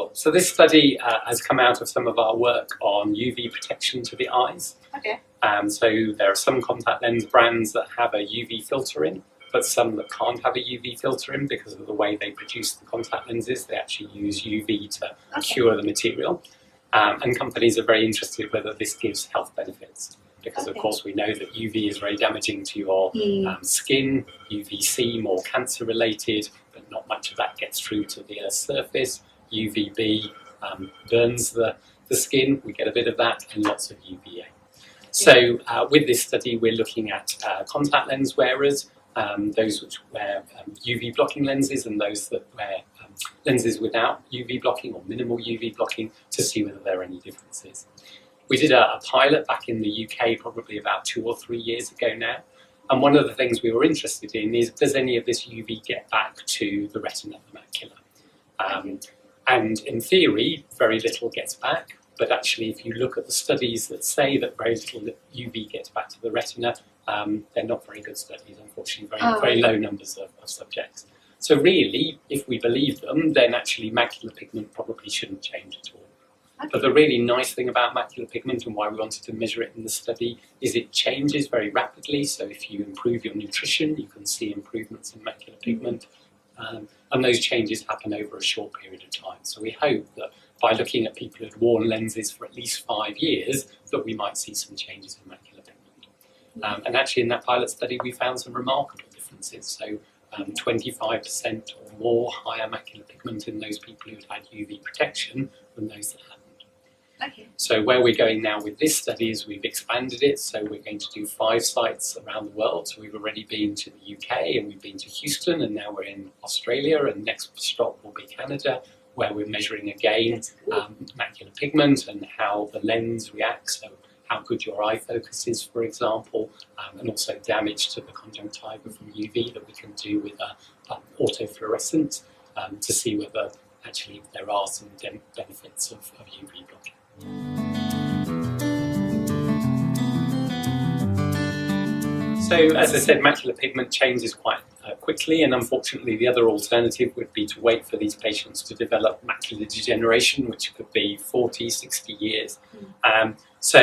Sure. So this study has come out of some of our work on UV protection to the eyes. Okay. So there are some contact lens brands that have a UV filter in, but some that can't have a UV filter in because of the way they produce the contact lenses. They actually use UV to cure the material. And companies are very interested whether this gives health benefits. Because of course we know that UV is very damaging to your skin, UVC more cancer related, but not much of that gets through to the Earth's surface. UVB burns the skin, we get a bit of that, and lots of UVA. So with this study we're looking at contact lens wearers, those which wear UV blocking lenses and those that wear lenses without UV blocking or minimal UV blocking to see whether there are any differences. We did a pilot back in the UK probably about 2 or 3 years ago now, and one of the things we were interested in is, does any of this UV get back to the retina, the macula? And in theory, very little gets back, but actually if you look at the studies that say that very little UV gets back to the retina, they're not very good studies, unfortunately, very low numbers of subjects. So really, if we believe them, then actually macular pigment probably shouldn't change at all. But the really nice thing about macular pigment and why we wanted to measure it in the study is it changes very rapidly. So if you improve your nutrition, you can see improvements in macular pigment. And those changes happen over a short period of time. So we hope that by looking at people who've worn lenses for at least 5 years, that we might see some changes in macular pigment. And actually in that pilot study, we found some remarkable differences. So 25% or more higher macular pigment in those people who'd had UV protection than those that hadn't. Okay. So where we're going now with this study is we've expanded it, so we're going to do 5 sites around the world. So we've already been to the UK and we've been to Houston, and now we're in Australia, and next stop will be Canada, where we're measuring again macular pigment and how the lens reacts, so how good your eye focus is, for example, and also damage to the conjunctiva from UV that we can do with autofluorescence to see whether actually there are some benefits of UV blocking. So, as I said, macular pigment changes quite quickly, and unfortunately the other alternative would be to wait for these patients to develop macular degeneration, which could be 40, 60 years. So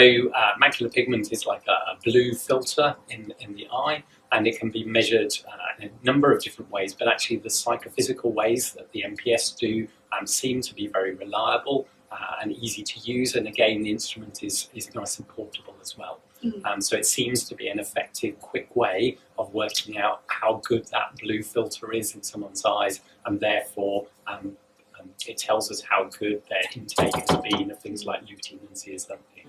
macular pigment is like a blue filter in the eye, and it can be measured in a number of different ways, but actually the psychophysical ways that the MPS do seem to be very reliable and easy to use, and again the instrument is nice and portable as well. So it seems to be an effective, quick way of working out how good that blue filter is in someone's eyes, and therefore it tells us how good their intake has been of things like lutein and zeaxanthin.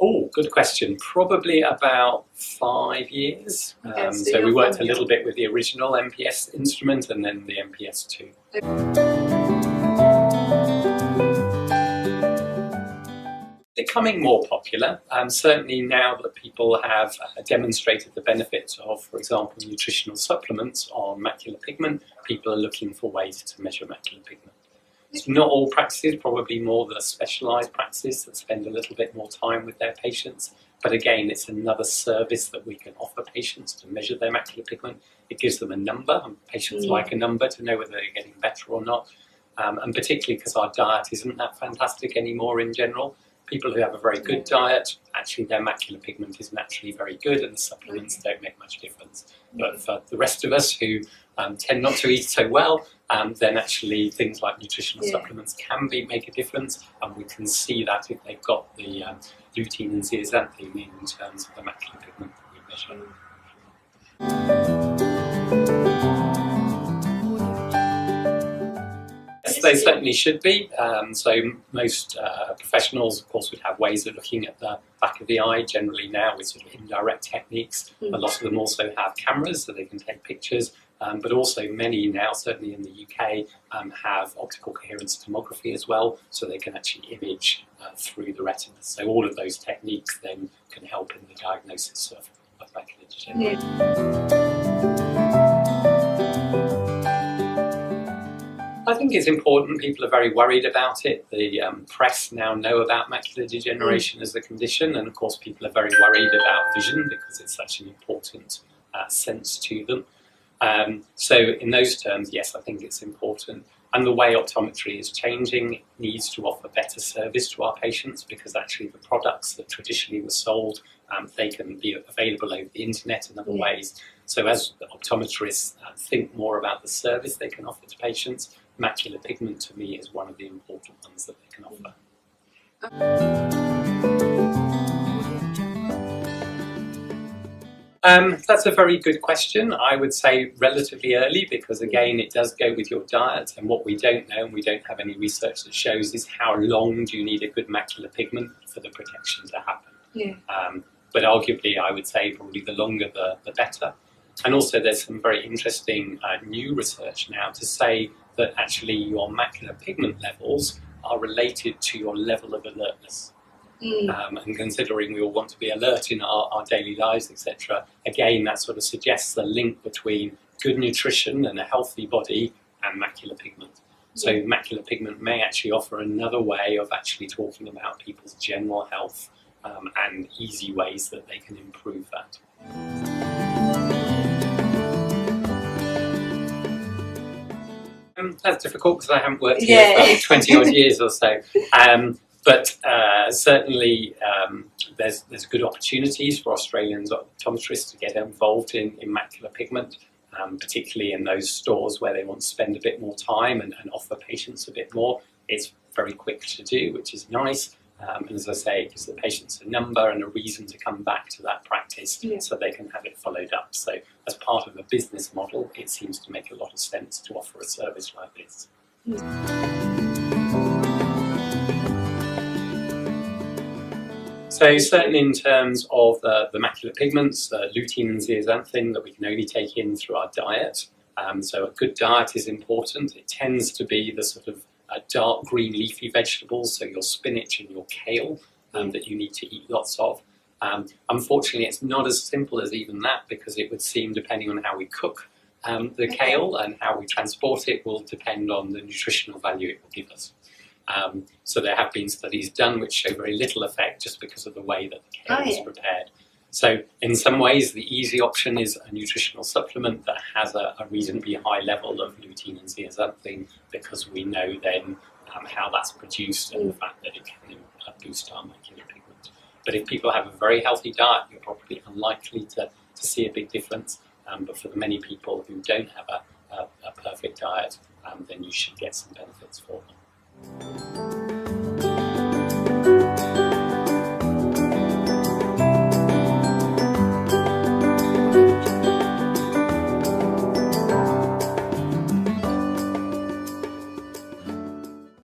Oh, good question. Probably about 5 years. So we worked a little bit with the original MPS instrument and then the MPS II. Becoming more popular, certainly now that people have demonstrated the benefits of, for example, nutritional supplements on macular pigment, people are looking for ways to measure macular pigment. It's not all practices, probably more the specialised practices that spend a little bit more time with their patients. But again, it's another service that we can offer patients to measure their macular pigment. It gives them a number, and patients like a number to know whether they're getting better or not. And particularly because our diet isn't that fantastic anymore in general. People who have a very good diet, actually their macular pigment is naturally very good and the supplements don't make much difference. But for the rest of us who tend not to eat so well, then actually things like nutritional supplements can make a difference, and we can see that if they've got the lutein and zeaxanthin in terms of the macular pigment that we measure. Yes, they certainly should be. So most professionals, of course, would have ways of looking at the back of the eye, generally now with sort of indirect techniques. A lot of them also have cameras so they can take pictures, but also many now, certainly in the UK, have optical coherence tomography as well, so they can actually image through the retina. So all of those techniques then can help in the diagnosis of macular degeneration. I think it's important. People are very worried about it. The press now know about macular degeneration as a condition, and of course people are very worried about vision because it's such an important sense to them. So in those terms, yes, I think it's important. And the way optometry is changing needs to offer better service to our patients, because actually the products that traditionally were sold, they can be available over the internet and other ways. So as optometrists think more about the service they can offer to patients, macular pigment to me is one of the important ones that they can offer. That's a very good question. I would say relatively early, because again, it does go with your diet, and what we don't know, and we don't have any research that shows, is how long do you need a good macular pigment for the protection to happen. Yeah. But arguably, I would say probably the longer the better. And also there's some very interesting new research now to say that actually your macular pigment levels are related to your level of alertness. And considering we all want to be alert in our daily lives, etc., again, that sort of suggests the link between good nutrition and a healthy body and macular pigment. So macular pigment may actually offer another way of actually talking about people's general health, and easy ways that they can improve that. That's difficult because I haven't worked here for 20 odd years or so. But certainly there's good opportunities for Australian optometrists to get involved in macular pigment, particularly in those stores where they want to spend a bit more time and offer patients a bit more. It's very quick to do, which is nice. And as I say, it gives the patients a number and a reason to come back to that practice so they can have it followed up. So as part of a business model, it seems to make a lot of sense to offer a service like this. So certainly in terms of the macular pigments, lutein and zeaxanthin that we can only take in through our diet. So a good diet is important. It tends to be the sort of dark green leafy vegetables, so your spinach and your kale, that you need to eat lots of. Unfortunately, it's not as simple as even that, because it would seem, depending on how we cook the kale and how we transport it, will depend on the nutritional value it will give us. So there have been studies done which show very little effect just because of the way that the kale is prepared. So in some ways, the easy option is a nutritional supplement that has a reasonably high level of lutein and zeaxanthin, because we know then how that's produced and the fact that it can boost our macular pigment. But if people have a very healthy diet, you're probably unlikely to see a big difference. But for the many people who don't have a perfect diet, then you should get some benefits for them.